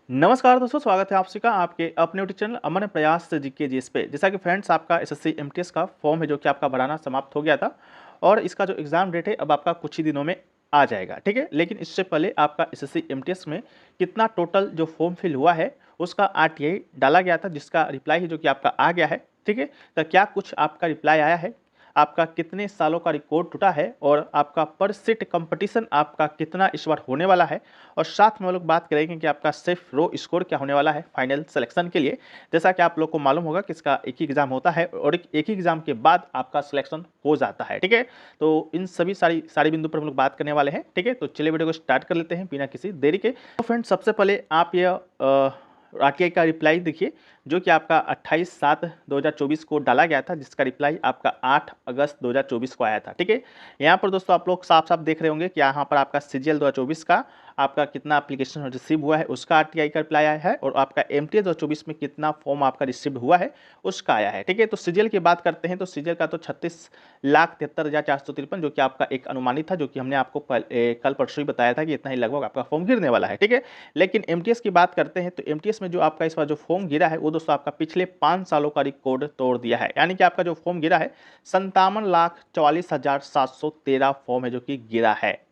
नमस्कार दोस्तों, स्वागत है आप सभी का आपके अपने यूट्यूब चैनल अमन प्रयास जीके जीएस पे। जैसा कि फ्रेंड्स, आपका एसएससी एमटीएस का फॉर्म है जो कि आपका भराना समाप्त हो गया था और इसका जो एग्ज़ाम डेट है अब आपका कुछ ही दिनों में आ जाएगा, ठीक है। लेकिन इससे पहले आपका एसएससी एमटीएस में कितना टोटल जो फॉर्म फिल हुआ है उसका आरटीआई डाला गया था, जिसका रिप्लाई है जो कि आपका आ गया है, ठीक है। तो क्या कुछ आपका रिप्लाई आया है, आपका कितने सालों का रिकॉर्ड टूटा है और आपका पर सीट कंपटीशन आपका कितना इस बार होने वाला है, और साथ में हम लोग बात करेंगे कि आपका सिर्फ रो स्कोर क्या होने वाला है फाइनल सिलेक्शन के लिए। जैसा कि आप लोग को मालूम होगा कि इसका एक ही एग्जाम होता है और एक ही एग्जाम के बाद आपका सिलेक्शन हो जाता है, ठीक है। तो इन सभी सारी बिंदु पर हम लोग बात करने वाले हैं, ठीक है। तो चलिए वीडियो को स्टार्ट कर लेते हैं बिना किसी देरी के। तो फ्रेंड्स, सबसे पहले आप ये आरटीआई का रिप्लाई देखिए जो कि आपका 28/7/2024 को डाला गया था, जिसका रिप्लाई आपका 8 अगस्त 2024 को आया था, ठीक है। यहाँ पर दोस्तों आप लोग साफ साफ देख रहे होंगे कि यहाँ पर आपका सीजीएल 2024 का आपका कितना एप्लीकेशन रिसीव हुआ है उसका आरटीआई का रिप्लाई आया है, और आपका एमटीएस 2024 में कितना फॉर्म आपका रिसीव हुआ है उसका आया है, ठीक है। तो सीजीएल की बात करते हैं तो सीजीएल का तो 36,73,453 जो कि आपका एक अनुमानित था, जो कि हमने आपको कल परसों ही बताया था कि इतना ही लगभग आपका फॉर्म गिरने वाला है, ठीक है। लेकिन एमटीएस की बात करते हैं तो एमटीएस में जो आपका इस बार जो फॉर्म गिरा है वो दोस्तों आपका पिछले 5 सालों का रिकॉर्ड तोड़ दिया है। यानी कि आपका जो फॉर्म गिरा है 57,44,713 फॉर्म है जो कि गिरा है।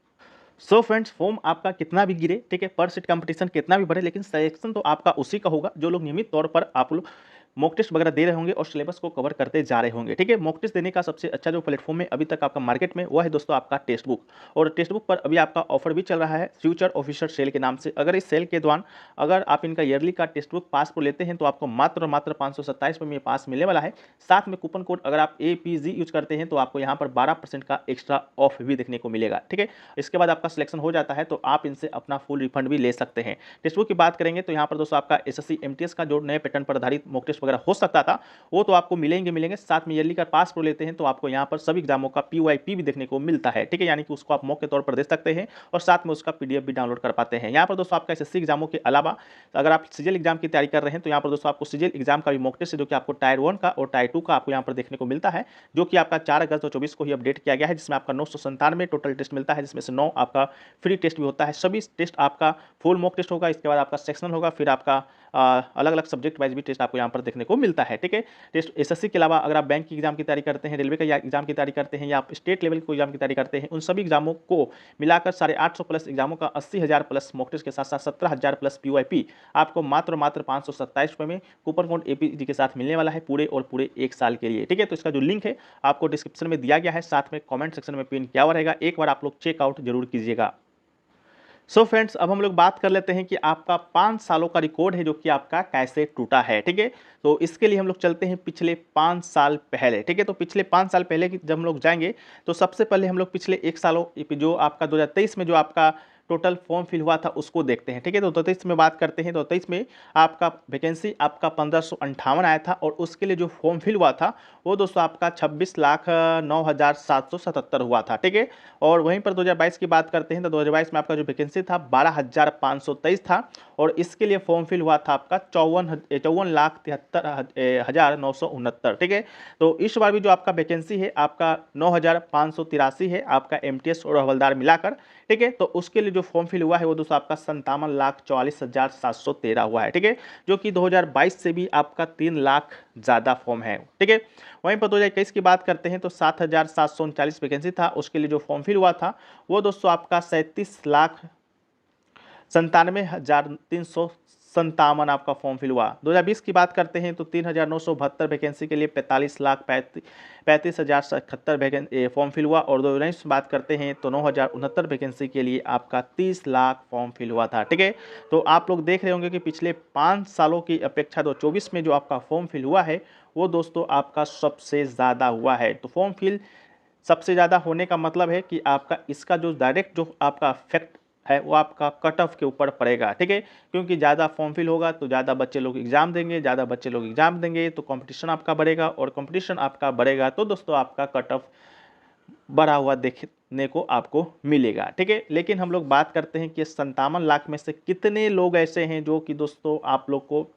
सो फ्रेंड्स, फॉर्म आपका कितना भी गिरे, ठीक है, पर सीट कंपटीशन कितना भी बढ़े, लेकिन सिलेक्शन तो आपका उसी का होगा जो लोग नियमित तौर पर आप लोग मॉक टेस्ट वगैरह दे रहे होंगे और सिलेबस को कवर करते जा रहे होंगे, ठीक है। मॉक टेस्ट देने का सबसे अच्छा जो प्लेटफॉर्म है अभी तक आपका मार्केट में, वो है दोस्तों आपका टेक्स्ट बुक। और टेक्स्ट बुक पर अभी आपका ऑफर भी चल रहा है फ्यूचर ऑफिसर सेल के नाम से। अगर इस सेल के दौरान अगर आप इनका ईयरली का टेक्स्ट बुक पास प्रो लेते हैं तो आपको मात्र और मात्र 527 में पास मिलने वाला है। साथ में कूपन कोड अगर आप APG यूज करते हैं तो आपको यहाँ पर 12% का एक्स्ट्रा ऑफ भी देखने को मिलेगा, ठीक है। इसके बाद आपका सिलेक्शन हो जाता है तो आप इनसे अपना फुल रिफंड भी ले सकते हैं। टेक्स्ट बुक की बात करेंगे तो यहाँ पर दोस्तों आपका एसएससी एमटीएस का जो नए पैटर्न पर आधारित मॉक टेस्ट वगैरह हो सकता था वो तो आपको मिलेंगे। साथ में ईयरली का पास प्रो लेते हैं तो आपको यहाँ पर सभी एग्जामों का PYP भी देखने को मिलता है, ठीक है। यानी कि उसको आप मॉक के तौर पर दे सकते हैं और साथ में उसका PDF भी डाउनलोड कर पाते हैं। यहाँ पर दोस्तों आपका एसएससी एग्जामों के अलावा अगर आप सीजीएल एग्जाम की तैयारी कर रहे हैं तो यहाँ पर दोस्तों आपको सीजीएल एग्जाम का भी मॉक टेस्ट है जो कि आपको टायर 1 का और टायर 2 का आपको यहाँ पर देखने को मिलता है, जो कि आपका 4 अगस्त 2024 को ही अपडेट किया गया है, जिसमें आपका 997 टोटल टेस्ट मिलता है, जिसमें से 9 आपका फ्री टेस्ट भी होता है। सभी टेस्ट आपका फुल मॉक टेस्ट होगा, इसके बाद आपका सेक्शनल होगा, फिर आपका अलग अलग सब्जेक्ट वाइज भी टेस्ट आपको यहाँ पर देखने को मिलता है, ठीक है। टेस्ट एसएससी के अलावा अगर आप बैंक की एग्जाम की तैयारी करते हैं, रेलवे का एग्जाम की तैयारी करते हैं, या आप स्टेट लेवल को एग्जाम की तैयारी करते हैं, उन सभी एग्जामों को मिलाकर 850 प्लस एग्जामों का 80,000 प्लस मॉक टेस्ट के साथ साथ 17,000 प्लस PYP आपको मात्र 527 रुपये में कूपन कोड APG के साथ मिलने वाला है पूरे और पूरे 1 साल के लिए, ठीक है। तो इसका जो लिंक है आपको डिस्क्रिप्शन में दिया गया है, साथ में कॉमेंट सेक्शन में पिन किया हुआ रहेगा, एक बार आप लोग चेकआउट जरूर कीजिएगा। सो फ्रेंड्स, अब हम लोग बात कर लेते हैं कि आपका 5 सालों का रिकॉर्ड है जो कि आपका कैसे टूटा है, ठीक है। तो इसके लिए हम लोग चलते हैं पिछले 5 साल पहले, ठीक है। तो पिछले 5 साल पहले की जब हम लोग जाएंगे तो सबसे पहले हम लोग पिछले 1 सालों जो आपका 2023 में जो आपका टोटल फॉर्म फिल हुआ था उसको देखते हैं, ठीक है। तो 23 में बात करते हैं तो 23 में आपका वैकेंसी आपका 1558 आया था, और उसके लिए जो फॉर्म फिल हुआ था वो दोस्तों आपका 26,09,777 हुआ था, ठीक है। और वहीं पर 2022 की बात करते हैं तो 2022 में आपका जो वैकेंसी था 12,523 था, और इसके लिए फॉर्म फिल हुआ था आपका 54,73,969, ठीक है। तो इस बार भी जो आपका वैकेंसी है आपका 9,583 है आपका एमटीएस और हवलदार मिलाकर, ठीक है। तो उसके लिए जो फॉर्म फिल हुआ है वो दोस्तों आपका 57,44,713 हुआ है, ठीक है, जो कि 2022 से भी आपका 3 लाख ज़्यादा फॉर्म है, ठीक है। वहीं पर 2021 की बात करते हैं तो 7,739 वैकेंसी था, उसके लिए जो फॉर्म फिल हुआ था वो दोस्तों आपका 37,97,357 आपका फॉर्म फिल हुआ। 2020 की बात करते हैं तो 3,972 वैकेंसी के लिए 45,35,35,071 फॉर्म फिल हुआ, और 2019 बात करते हैं तो 9,069 वैकेंसी के लिए आपका 30 लाख फॉर्म फिल हुआ था, ठीक है। तो आप लोग देख रहे होंगे कि पिछले 5 सालों की अपेक्षा 2024 में जो आपका फॉर्म फिल हुआ है वो दोस्तों आपका सबसे ज़्यादा हुआ है। तो फॉर्म फिल सबसे ज़्यादा होने का मतलब है कि आपका इसका जो डायरेक्ट जो आपका इफेक्ट है वो आपका कट ऑफ के ऊपर पड़ेगा, ठीक है। क्योंकि ज़्यादा फॉर्म फिल होगा तो ज़्यादा बच्चे लोग एग्जाम देंगे, ज़्यादा बच्चे लोग एग्जाम देंगे तो कंपटीशन आपका बढ़ेगा, और कंपटीशन आपका बढ़ेगा तो दोस्तों आपका कट ऑफ बढ़ा हुआ देखने को आपको मिलेगा, ठीक है। लेकिन हम लोग बात करते हैं कि 57 लाख में से कितने लोग ऐसे हैं जो कि दोस्तों आप लोग को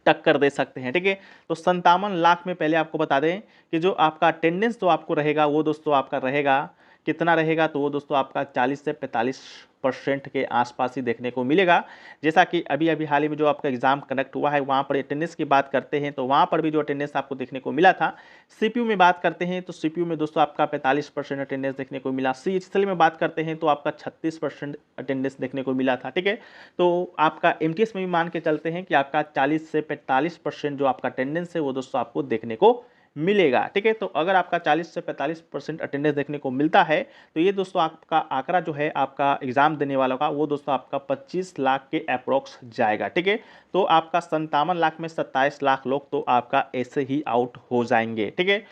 टक्कर दे सकते हैं, ठीक है। तो 57 लाख में पहले आपको बता दें कि जो आपका अटेंडेंस तो आपको रहेगा वो दोस्तों आपका रहेगा कितना रहेगा, तो वो दोस्तों आपका 40 से 45% के आसपास ही देखने को मिलेगा। जैसा कि अभी अभी हाल ही में जो आपका एग्जाम कंडक्ट हुआ है, वहाँ पर अटेंडेंस की बात करते हैं तो वहाँ पर भी जो अटेंडेंस आपको देखने को मिला था। सीपीयू में बात करते हैं तो सीपीयू में दोस्तों आपका 45% अटेंडेंस देखने को मिला। सीएचएसएल में बात करते हैं तो आपका 36% अटेंडेंस देखने को मिला था, ठीक है। तो आपका एमटीएस में भी मान के चलते हैं कि आपका 40 से 45% जो आपका अटेंडेंस है वो दोस्तों आपको देखने को मिलेगा, ठीक है। तो अगर आपका 40 से 45% अटेंडेंस देखने को मिलता है तो ये दोस्तों आपका आंकड़ा जो है आपका एग्जाम देने वालों का वो दोस्तों आपका 25 लाख के अप्रोक्स जाएगा, ठीक है। तो आपका 57 लाख में 27 लाख लोग तो आपका ऐसे ही आउट हो जाएंगे, ठीक है।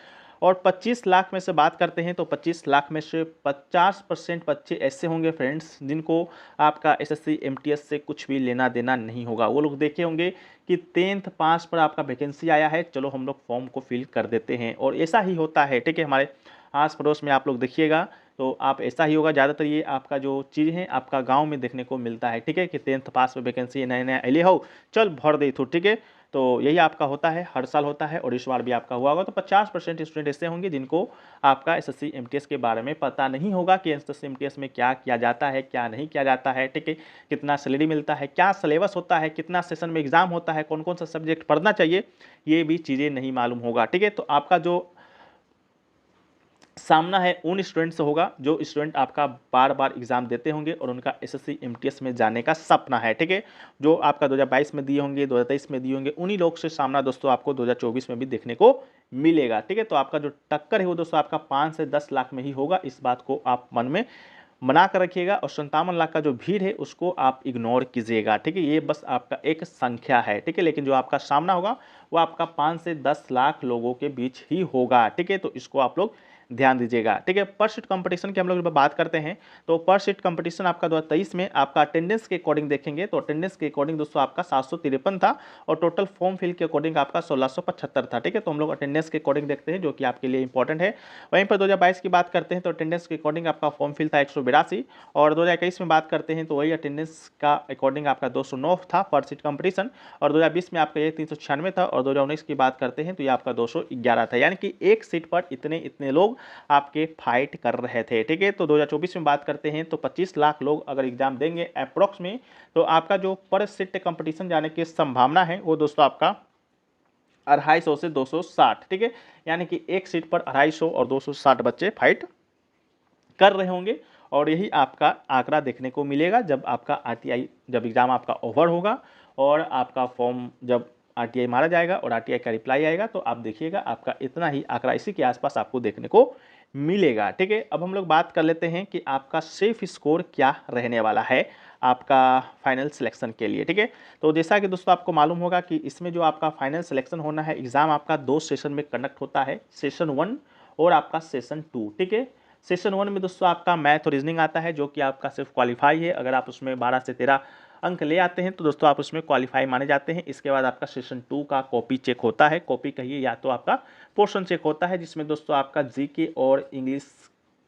और 25 लाख में से बात करते हैं तो 25 लाख में से 50% बच्चे ऐसे होंगे फ्रेंड्स जिनको आपका एसएससी एमटीएस से कुछ भी लेना देना नहीं होगा। वो लोग देखे होंगे कि 10th पास पर आपका वैकेंसी आया है, चलो हम लोग फॉर्म को फिल कर देते हैं, और ऐसा ही होता है, ठीक है। हमारे आस पड़ोस में आप लोग देखिएगा तो आप ऐसा ही होगा, ज़्यादातर ये आपका जो चीज़ है आपका गांव में देखने को मिलता है, ठीक है, कि 10th पास में वैकेंसी नया नया अले हो, चल भर दे थो, ठीक है। तो यही आपका होता है, हर साल होता है, और इस बार भी आपका हुआ होगा। तो 50% स्टूडेंट ऐसे होंगे जिनको आपका एसएससी एमटीएस के बारे में पता नहीं होगा कि एसएससी एमटीएस में क्या किया जाता है, क्या नहीं किया जाता है, ठीक है, कितना सैलरी मिलता है, क्या सिलेबस होता है, कितना सेशन में एग्जाम होता है, कौन कौन सा सब्जेक्ट पढ़ना चाहिए, ये भी चीज़ें नहीं मालूम होगा, ठीक है। तो आपका जो सामना है उन स्टूडेंट से होगा जो स्टूडेंट आपका बार बार एग्जाम देते होंगे और उनका एसएससी एमटीएस में जाने का सपना है, ठीक है। जो आपका 2022 में दिए होंगे, 2023 में दिए होंगे, उन्हीं लोग से सामना दोस्तों आपको 2024 में भी देखने को मिलेगा, ठीक है। तो आपका जो टक्कर है वो दोस्तों आपका 5 से 10 लाख में ही होगा, इस बात को आप मन में बना कर रखिएगा। और 57 लाख का जो भीड़ है उसको आप इग्नोर कीजिएगा, ठीक है। ये बस आपका एक संख्या है, ठीक है, लेकिन जो आपका सामना होगा वो आपका 5 से 10 लाख लोगों के बीच ही होगा, ठीक है। तो इसको आप लोग ध्यान दीजिएगा, ठीक है। पर सीट कंपटीशन की हम लोग बात करते हैं तो पर सीट कंपटीशन आपका 2023 में आपका अटेंडेंस के अकॉर्डिंग देखेंगे तो अटेंडेंस के अकॉर्डिंग दोस्तों आपका 753 था, और टोटल फॉर्म फिल के अकॉर्डिंग आपका 1675 था, ठीक है। तो हम लोग अटेंडेंस के अकॉर्डिंग देखते हैं जो कि आपके लिए इंपॉर्टेंट है। वहीं पर 2022 की बात करते हैं तो अटेंडेंस के अकॉर्डिंग आपका फॉर्म फिल था 182, और 2021 में बात करते हैं तो वही अटेंडेंस का अकॉर्डिंग आपका 209 था पर सीट कंपटीशन, और 2020 में आपका ये 396 था, और 2019 की बात करते हैं तो ये आपका 211 था, यानी कि एक सीट पर इतने इतने लोग आपके फाइट कर रहे थे, ठीक है। तो 2024 में बात करते हैं तो 25 लाख लोग अगर एग्जाम देंगे अप्रोक्स में, तो आपका जो पर सीट कंपटीशन जाने की संभावना है वो दोस्तों आपका 250 से 260, ठीक है। यानी कि एक सीट पर 250 और 260 बच्चे फाइट कर रहे होंगे, और यही आपका आंकड़ा देखने को मिलेगा जब आपका आरटीआई, जब एग्ज़ाम आपका ओवर होगा और आपका फॉर्म जब आरटीआई मारा जाएगा और आरटीआई का रिप्लाई आएगा तो आप देखिएगा आपका इतना ही आंकड़ा इसी के आसपास आपको देखने को मिलेगा, ठीक है। अब हम लोग बात कर लेते हैं कि आपका सेफ स्कोर क्या रहने वाला है आपका फाइनल सिलेक्शन के लिए, ठीक है। तो जैसा कि दोस्तों आपको मालूम होगा कि इसमें जो आपका फाइनल सिलेक्शन होना है, एग्ज़ाम आपका 2 सेशन में कंडक्ट होता है, सेशन 1 और आपका सेशन 2, ठीक है। सेशन 1 में दोस्तों आपका मैथ और रीजनिंग आता है जो कि आपका सिर्फ क्वालिफाई है, अगर आप उसमें 12 से 13 अंक ले आते हैं तो दोस्तों आप उसमें क्वालिफाई माने जाते हैं। इसके बाद आपका सेशन 2 का कॉपी चेक होता है, कॉपी कहिए या तो आपका पोर्शन चेक होता है, जिसमें दोस्तों आपका जीके और इंग्लिश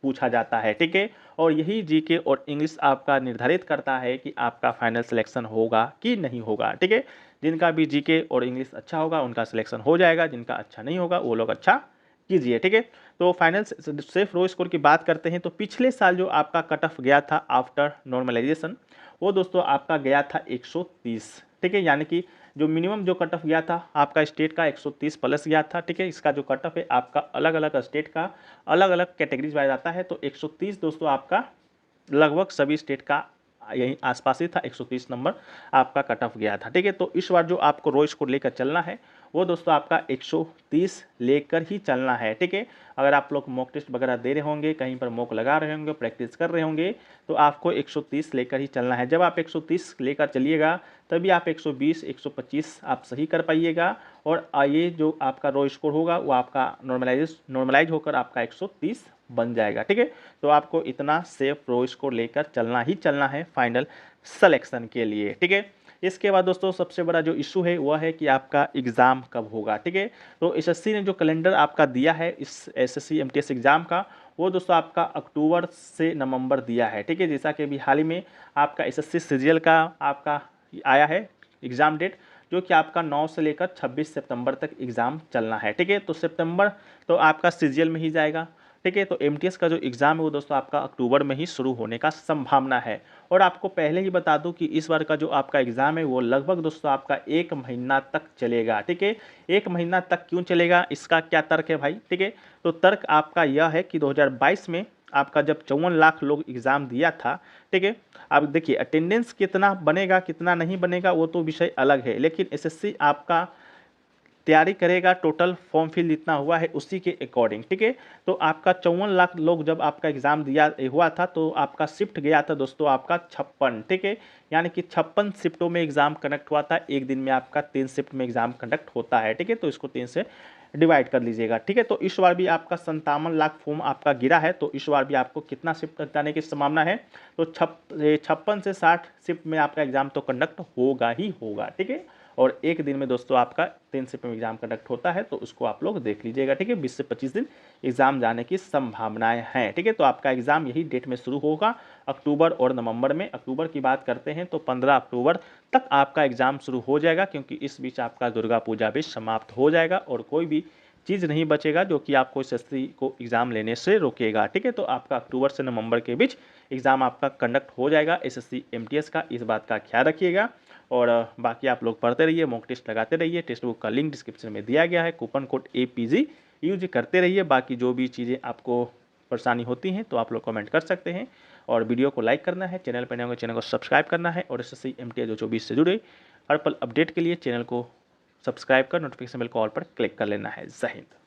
पूछा जाता है, ठीक है। और यही जीके और इंग्लिश आपका निर्धारित करता है कि आपका फाइनल सिलेक्शन होगा कि नहीं होगा, ठीक है। जिनका भी जीके और इंग्लिश अच्छा होगा उनका सिलेक्शन हो जाएगा, जिनका अच्छा नहीं होगा वो लोग अच्छा कीजिए, ठीक है। तो फाइनल सेफ रो स्कोर की बात करते हैं तो पिछले साल जो आपका कट ऑफ गया था आफ्टर नॉर्मलाइजेशन वो दोस्तों आपका गया था 130, ठीक है। यानी कि जो मिनिमम जो कट ऑफ गया था आपका स्टेट का 130 प्लस गया था, ठीक है। इसका जो कट ऑफ है आपका अलग अलग स्टेट का अलग अलग कैटेगरीज वाइज आता है, तो 130 दोस्तों आपका लगभग सभी स्टेट का यहीं आसपास ही था, 130 नंबर आपका कट ऑफ गया था, ठीक है। तो इस बार जो आपको रो स्कोर लेकर चलना है वो दोस्तों आपका 130 लेकर ही चलना है, ठीक है। अगर आप लोग मॉक टेस्ट वगैरह दे रहे होंगे, कहीं पर मॉक लगा रहे होंगे, प्रैक्टिस कर रहे होंगे, तो आपको 130 लेकर ही चलना है। जब आप 130 लेकर चलिएगा तभी आप 120 125 आप सही कर पाइएगा, और ये जो आपका रो स्कोर होगा वो आपका नॉर्मलाइज होकर आपका 130 बन जाएगा, ठीक है। तो आपको इतना सेफ रो स्कोर लेकर चलना ही चलना है फाइनल सिलेक्शन के लिए, ठीक है। इसके बाद दोस्तों सबसे बड़ा जो इशू है वह है कि आपका एग्ज़ाम कब होगा, ठीक है। तो एसएससी ने जो कैलेंडर आपका दिया है इस एसएससी एमटीएस एग्ज़ाम का वो दोस्तों आपका अक्टूबर से नवंबर दिया है, ठीक है। जैसा कि अभी हाल ही में आपका एसएससी सीजीएल का आपका आया है एग्ज़ाम डेट, जो कि आपका 9 से लेकर 26 सितंबर तक एग्ज़ाम चलना है, ठीक है। तो सितंबर तो आपका सीजीएल में ही जाएगा, ठीक है। तो एमटीएस का जो एग्ज़ाम है वो दोस्तों आपका अक्टूबर में ही शुरू होने का संभावना है। और आपको पहले ही बता दूं कि इस बार का जो आपका एग्ज़ाम है वो लगभग दोस्तों आपका 1 महीना तक चलेगा, ठीक है। 1 महीना तक क्यों चलेगा, इसका क्या तर्क है भाई, ठीक है। तो तर्क आपका यह है कि 2022 में आपका जब 54 लाख लोग एग्ज़ाम दिया था, ठीक है। अब देखिए अटेंडेंस कितना बनेगा कितना नहीं बनेगा वो तो विषय अलग है, लेकिन एसएससी आपका तैयारी करेगा टोटल फॉर्म फिल जितना हुआ है उसी के अकॉर्डिंग, ठीक है। तो आपका 54 लाख लोग जब आपका एग्ज़ाम दिया हुआ था तो आपका शिफ्ट गया था दोस्तों आपका 56, ठीक है। यानी कि 56 शिफ्टों में एग्ज़ाम कंडक्ट हुआ था। एक दिन में आपका 3 शिफ्ट में एग्ज़ाम कंडक्ट होता है, ठीक है। तो इसको 3 से डिवाइड कर लीजिएगा, ठीक है। तो इस बार भी आपका 57 लाख फॉर्म आपका गिरा है, तो इस बार भी आपको कितना शिफ्ट तक जाने की संभावना है, तो 56 से 60 शिफ्ट में आपका एग्ज़ाम तो कंडक्ट होगा ही होगा, ठीक है। और एक दिन में दोस्तों आपका 3 शिफ्ट में एग्ज़ाम कंडक्ट होता है, तो उसको आप लोग देख लीजिएगा, ठीक है। 20 से 25 दिन एग्ज़ाम जाने की संभावनाएं हैं, ठीक है। तो आपका एग्ज़ाम यही डेट में शुरू होगा, अक्टूबर और नवंबर में। अक्टूबर की बात करते हैं तो 15 अक्टूबर तक आपका एग्ज़ाम शुरू हो जाएगा, क्योंकि इस बीच आपका दुर्गा पूजा भी समाप्त हो जाएगा और कोई भी चीज़ नहीं बचेगा जो कि आपको एसएससी को एग्ज़ाम लेने से रोकेगा, ठीक है। तो आपका अक्टूबर से नवंबर के बीच एग्ज़ाम आपका कंडक्ट हो जाएगा एसएससी एमटीएस का, इस बात का ख्याल रखिएगा। और बाकी आप लोग पढ़ते रहिए, मॉक टेस्ट लगाते रहिए। टेक्स्ट बुक का लिंक डिस्क्रिप्शन में दिया गया है, कूपन कोड APG यूज करते रहिए। बाकी जो भी चीज़ें आपको परेशानी होती हैं तो आप लोग कमेंट कर सकते हैं। और वीडियो को लाइक करना है, चैनल पर नए होंगे चैनल को सब्सक्राइब करना है। और एसएससी एमटीएस 2024 से जुड़े हर पल अपडेट के लिए चैनल को सब्सक्राइब कर नोटिफिकेशन बेल को ऑल पर क्लिक कर लेना है। जय हिंद।